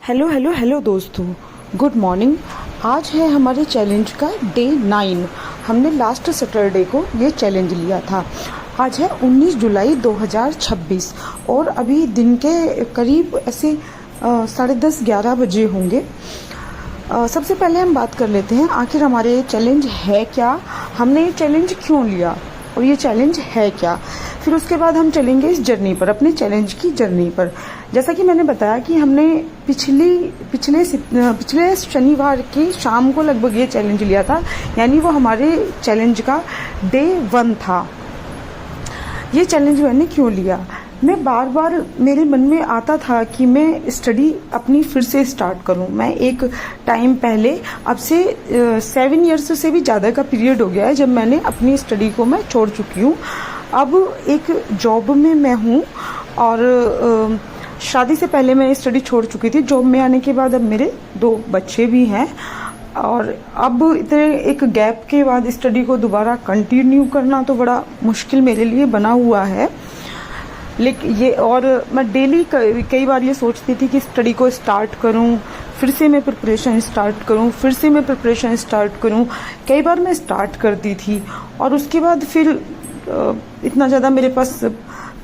Hello hello hello दोस्तों, good morning. आज है हमारे चैलेंज का डे 9। हमने लास्ट सैटरडे को ये चैलेंज लिया था। आज है 19 जुलाई 2026 और अभी दिन के करीब ऐसे 10:30-11 बजे होंगे। सबसे पहले हम बात कर लेते हैं आखिर हमारे चैलेंज है क्या, हमने ये चैलेंज क्यों लिया और ये चैलेंज है क्या। फिर उसके बाद हम चलेंगे इस जर्नी पर, अपने चैलेंज की जर्नी पर। जैसा कि मैंने बताया कि हमने पिछले शनिवार की शाम को लगभग ये चैलेंज लिया था, यानी वो हमारे चैलेंज का डे 1 था। ये चैलेंज मैंने क्यों लिया, मैं बार बार मेरे मन में आता था कि मैं स्टडी अपनी फिर से स्टार्ट करूं। मैं एक टाइम पहले, अब से 7 ईयर्स से भी ज़्यादा का पीरियड हो गया है जब मैंने अपनी स्टडी को मैं छोड़ चुकी हूं। अब एक जॉब में मैं हूं और शादी से पहले मैं स्टडी छोड़ चुकी थी। जॉब में आने के बाद अब मेरे 2 बच्चे भी हैं और अब इतने एक गैप के बाद स्टडी को दोबारा कंटिन्यू करना तो बड़ा मुश्किल मेरे लिए बना हुआ है। लेकिन ये, और मैं डेली कई बार ये सोचती थी कि स्टडी को स्टार्ट करूं, फिर से मैं प्रिपरेशन स्टार्ट करूं, फिर से मैं प्रिपरेशन स्टार्ट करूं। कई बार मैं स्टार्ट करती थी और उसके बाद फिर इतना ज़्यादा मेरे पास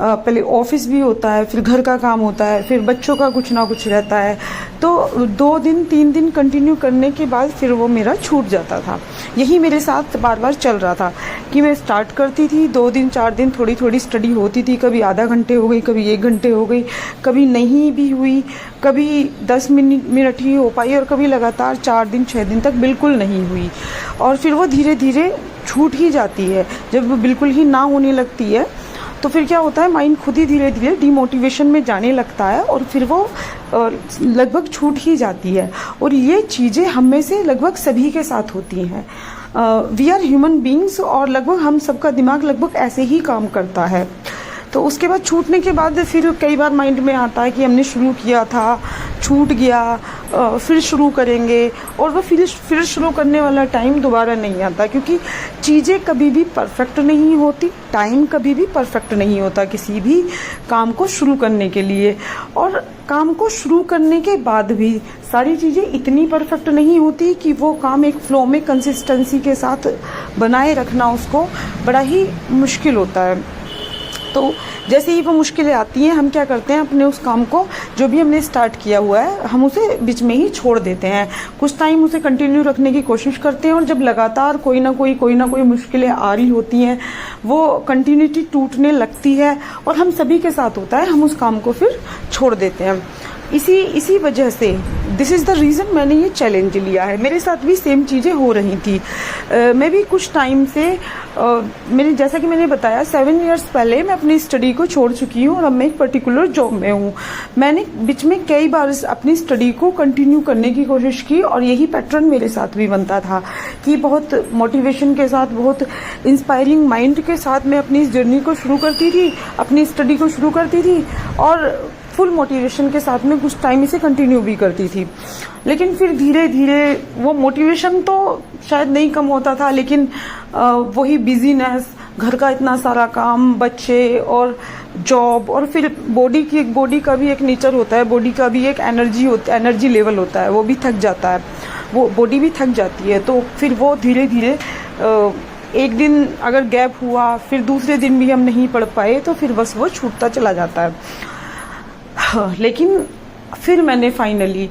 पहले ऑफिस भी होता है, फिर घर का काम होता है, फिर बच्चों का कुछ ना कुछ रहता है, तो 2 दिन 3 दिन कंटिन्यू करने के बाद फिर वो मेरा छूट जाता था। यही मेरे साथ बार बार चल रहा था कि मैं स्टार्ट करती थी, 2 दिन 4 दिन थोड़ी थोड़ी स्टडी होती थी, कभी आधा घंटे हो गई, कभी 1 घंटे हो गई, कभी नहीं भी हुई, कभी 10 मिनट ही हो पाई और कभी लगातार 4 दिन 6 दिन तक बिल्कुल नहीं हुई। और फिर वो धीरे धीरे छूट ही जाती है। जब वो बिल्कुल ही ना होने लगती है तो फिर क्या होता है, माइंड खुद ही धीरे धीरे डिमोटिवेशन में जाने लगता है और फिर वो लगभग छूट ही जाती है। और ये चीज़ें हम में से लगभग सभी के साथ होती हैं। वी आर ह्यूमन बीइंग्स और लगभग हम सबका दिमाग लगभग ऐसे ही काम करता है। तो उसके बाद छूटने के बाद फिर कई बार माइंड में आता है कि हमने शुरू किया था, छूट गया, फिर शुरू करेंगे, और वो फिर शुरू करने वाला टाइम दोबारा नहीं आता, क्योंकि चीज़ें कभी भी परफेक्ट नहीं होती, टाइम कभी भी परफेक्ट नहीं होता किसी भी काम को शुरू करने के लिए। और काम को शुरू करने के बाद भी सारी चीज़ें इतनी परफेक्ट नहीं होती कि वो काम एक फ्लो में कंसिस्टेंसी के साथ बनाए रखना उसको बड़ा ही मुश्किल होता है। तो जैसे ही वो मुश्किलें आती हैं, हम क्या करते हैं, अपने उस काम को जो भी हमने स्टार्ट किया हुआ है हम उसे बीच में ही छोड़ देते हैं। कुछ टाइम उसे कंटिन्यू रखने की कोशिश करते हैं और जब लगातार कोई ना कोई मुश्किलें आ रही होती हैं, वो कंटिन्यूटी टूटने लगती है और हम सभी के साथ होता है, हम उस काम को फिर छोड़ देते हैं। इसी वजह से दिस इज़ द रीज़न मैंने ये चैलेंज लिया है। मेरे साथ भी सेम चीज़ें हो रही थी। मैं भी कुछ टाइम से मैंने, जैसा कि मैंने बताया, 7 ईयर्स पहले मैं अपनी स्टडी को छोड़ चुकी हूँ और अब मैं एक पर्टिकुलर जॉब में हूँ। मैंने बीच में कई बार अपनी स्टडी को कंटिन्यू करने की कोशिश की और यही पैटर्न मेरे साथ भी बनता था कि बहुत मोटिवेशन के साथ, बहुत इंस्पायरिंग माइंड के साथ मैं अपनी इस जर्नी को शुरू करती थी, अपनी स्टडी को शुरू करती थी और फुल मोटिवेशन के साथ में कुछ टाइम इसे कंटिन्यू भी करती थी। लेकिन फिर धीरे धीरे वो मोटिवेशन तो शायद नहीं कम होता था, लेकिन वही बिजीनेस, घर का इतना सारा काम, बच्चे और जॉब, और फिर बॉडी का भी एक नेचर होता है, बॉडी का भी एक एनर्जी लेवल होता है, वो भी थक जाता है, वो बॉडी भी थक जाती है। तो फिर वो धीरे धीरे एक दिन अगर गैप हुआ, फिर दूसरे दिन भी हम नहीं पढ़ पाए, तो फिर बस वो छूटता चला जाता है। लेकिन फिर मैंने फाइनली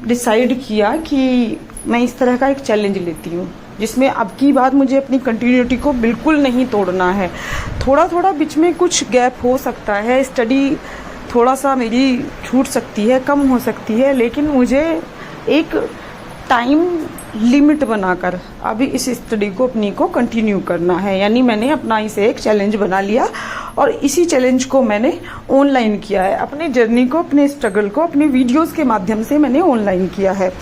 डिसाइड किया कि मैं इस तरह का एक चैलेंज लेती हूँ जिसमें अब की बात मुझे अपनी कंटिन्यूटी को बिल्कुल नहीं तोड़ना है। थोड़ा थोड़ा बीच में कुछ गैप हो सकता है, स्टडी थोड़ा सा मेरी छूट सकती है, कम हो सकती है, लेकिन मुझे एक टाइम लिमिट बनाकर अभी इस स्टडी को अपनी को कंटिन्यू करना है। यानी मैंने अपना इसे एक चैलेंज बना लिया और इसी चैलेंज को मैंने ऑनलाइन किया है। अपने जर्नी को, अपने स्ट्रगल को अपने वीडियोस के माध्यम से मैंने ऑनलाइन किया है।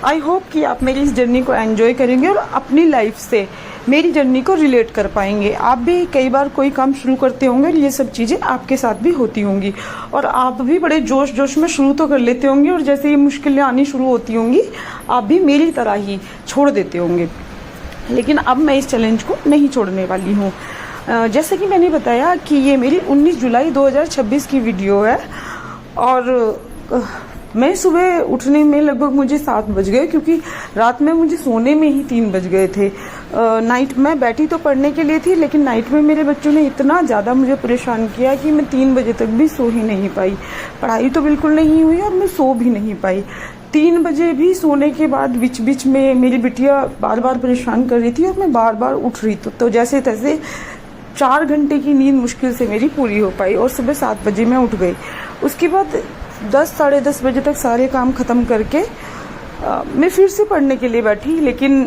आई होप कि आप मेरी इस जर्नी को एंजॉय करेंगे और अपनी लाइफ से मेरी जर्नी को रिलेट कर पाएंगे। आप भी कई बार कोई काम शुरू करते होंगे, ये सब चीज़ें आपके साथ भी होती होंगी और आप भी बड़े जोश में शुरू तो कर लेते होंगे और जैसे ये मुश्किलें आनी शुरू होती होंगी आप भी मेरी तरह ही छोड़ देते होंगे। लेकिन अब मैं इस चैलेंज को नहीं छोड़ने वाली हूँ। जैसे कि मैंने बताया कि ये मेरी 19 जुलाई 2026 की वीडियो है और मैं सुबह उठने में लगभग मुझे 7 बज गए, क्योंकि रात में मुझे सोने में ही 3 बज गए थे। नाइट में बैठी तो पढ़ने के लिए थी, लेकिन नाइट में मेरे बच्चों ने इतना ज़्यादा मुझे परेशान किया कि मैं 3 बजे तक भी सो ही नहीं पाई। पढ़ाई तो बिल्कुल नहीं हुई और मैं सो भी नहीं पाई। 3 बजे भी सोने के बाद बीच बीच में मेरी बिटिया बार बार परेशान कर रही थी और मैं बार बार उठ रही तो जैसे तैसे 4 घंटे की नींद मुश्किल से मेरी पूरी हो पाई और सुबह 7 बजे मैं उठ गई। उसके बाद 10 साढ़े 10 बजे तक सारे काम ख़त्म करके मैं फिर से पढ़ने के लिए बैठी। लेकिन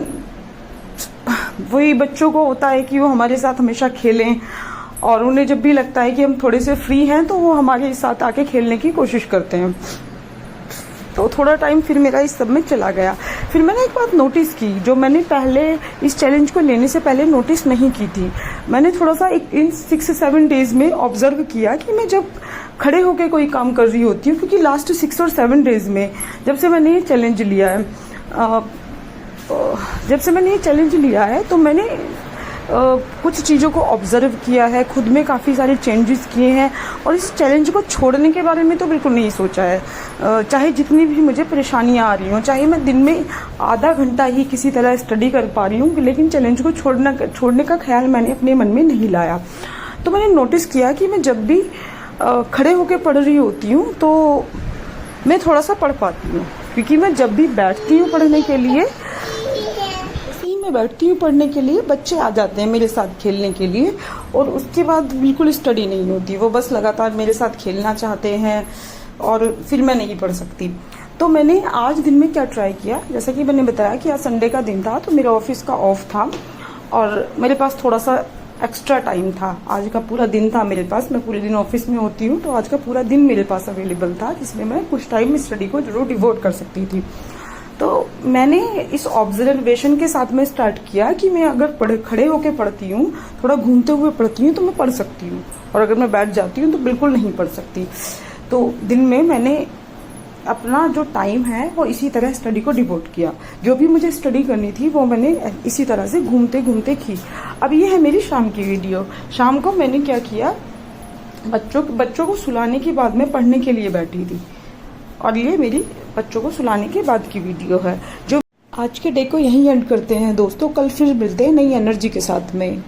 वही बच्चों को होता है कि वो हमारे साथ हमेशा खेलें, और उन्हें जब भी लगता है कि हम थोड़े से फ्री हैं तो वो हमारे साथ आके खेलने की कोशिश करते हैं। तो थोड़ा टाइम फिर मेरा इस सब में चला गया। फिर मैंने एक बात नोटिस की जो मैंने पहले इस चैलेंज को लेने से पहले नोटिस नहीं की थी। मैंने थोड़ा सा इन 6-7 डेज में ऑब्जर्व किया कि मैं जब खड़े होकर कोई काम कर रही होती हूँ, क्योंकि लास्ट 6 और 7 डेज में जब से मैंने ये चैलेंज लिया है तो मैंने कुछ चीज़ों को ऑब्जर्व किया है, खुद में काफ़ी सारे चेंजेस किए हैं और इस चैलेंज को छोड़ने के बारे में तो बिल्कुल नहीं सोचा है। चाहे जितनी भी मुझे परेशानियां आ रही हों, चाहे मैं दिन में आधा घंटा ही किसी तरह स्टडी कर पा रही हूँ, लेकिन चैलेंज को छोड़ने का ख्याल मैंने अपने मन में नहीं लाया। तो मैंने नोटिस किया कि मैं जब भी खड़े होकर पढ़ रही होती हूँ तो मैं थोड़ा सा पढ़ पाती हूँ, क्योंकि मैं जब भी बैठती हूँ पढ़ने के लिए, मैं बैठती हूँ पढ़ने के लिए, बच्चे आ जाते हैं मेरे साथ खेलने के लिए और उसके बाद बिल्कुल स्टडी नहीं होती। वो बस लगातार मेरे साथ खेलना चाहते हैं और फिर मैं नहीं पढ़ सकती। तो मैंने आज दिन में क्या ट्राई किया, जैसा कि मैंने बताया कि आज संडे का दिन था तो मेरा ऑफिस का ऑफ था और मेरे पास थोड़ा सा एक्स्ट्रा टाइम था। आज का पूरा दिन था मेरे पास, मैं पूरे दिन ऑफिस में होती हूँ तो आज का पूरा दिन मेरे पास अवेलेबल था, जिसमें मैं कुछ टाइम स्टडी को जरूर डिवोट कर सकती थी। तो मैंने इस ऑब्जर्वेशन के साथ में स्टार्ट किया कि मैं अगर खड़े होकर पढ़ती हूँ, थोड़ा घूमते हुए पढ़ती हूँ तो मैं पढ़ सकती हूँ, और अगर मैं बैठ जाती हूँ तो बिल्कुल नहीं पढ़ सकती। तो दिन में मैंने अपना जो टाइम है वो इसी तरह स्टडी को डिवोट किया। जो भी मुझे स्टडी करनी थी वो मैंने इसी तरह से घूमते घूमते की। अब ये है मेरी शाम की वीडियो। शाम को मैंने क्या किया, बच्चों को सुलाने के बाद में पढ़ने के लिए बैठी थी, और ये मेरी बच्चों को सुलाने के बाद की वीडियो है। जो आज के डे को यहीं एंड करते हैं दोस्तों, कल फिर मिलते हैं नई एनर्जी के साथ में।